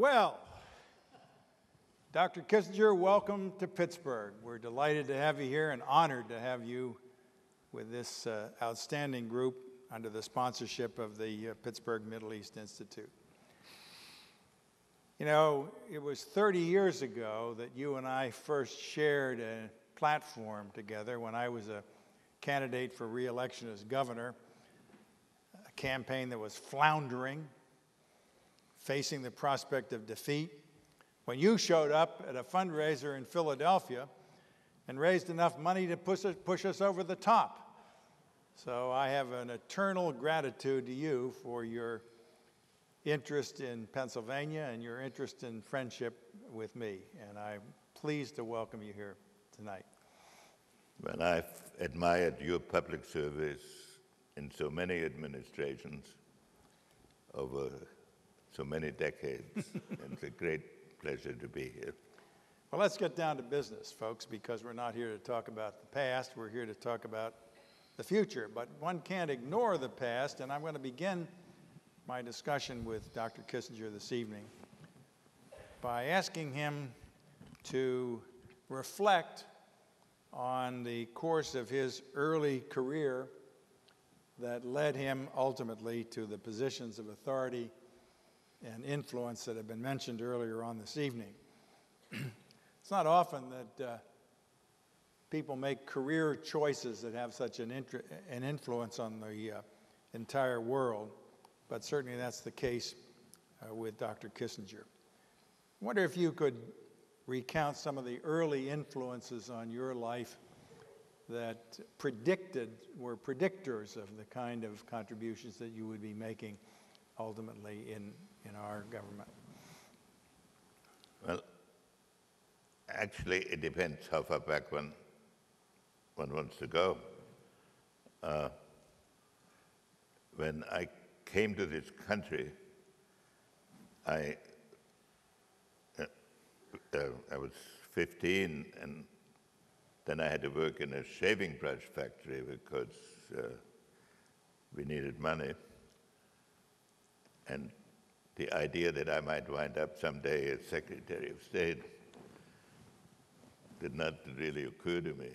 Well, Dr. Kissinger, welcome to Pittsburgh. We're delighted to have you here and honored to have you with this outstanding group under the sponsorship of the Pittsburgh Middle East Institute. You know, it was 30 years ago that you and I first shared a platform together when I was a candidate for re-election as governor, a campaign that was floundering, facing the prospect of defeat, when you showed up at a fundraiser in Philadelphia and raised enough money to push us over the top. So I have an eternal gratitude to you for your interest in Pennsylvania and your interest in friendship with me, and I'm pleased to welcome you here tonight. Well, I've admired your public service in so many administrations over so many decades, and it's a great pleasure to be here. Well, let's get down to business, folks, because we're not here to talk about the past, we're here to talk about the future. But one can't ignore the past, and I'm going to begin my discussion with Dr. Kissinger this evening by asking him to reflect on the course of his early career that led him ultimately to the positions of authority and influence that have been mentioned earlier on this evening. It's not often that people make career choices that have such an influence on the entire world, but certainly that's the case with Dr. Kissinger. I wonder if you could recount some of the early influences on your life that were predictors of the kind of contributions that you would be making ultimately in our government. Well, actually, it depends how far back one wants to go. When I came to this country, I was 15, and then I had to work in a shaving brush factory because we needed money. And the idea that I might wind up someday as Secretary of State did not really occur to me.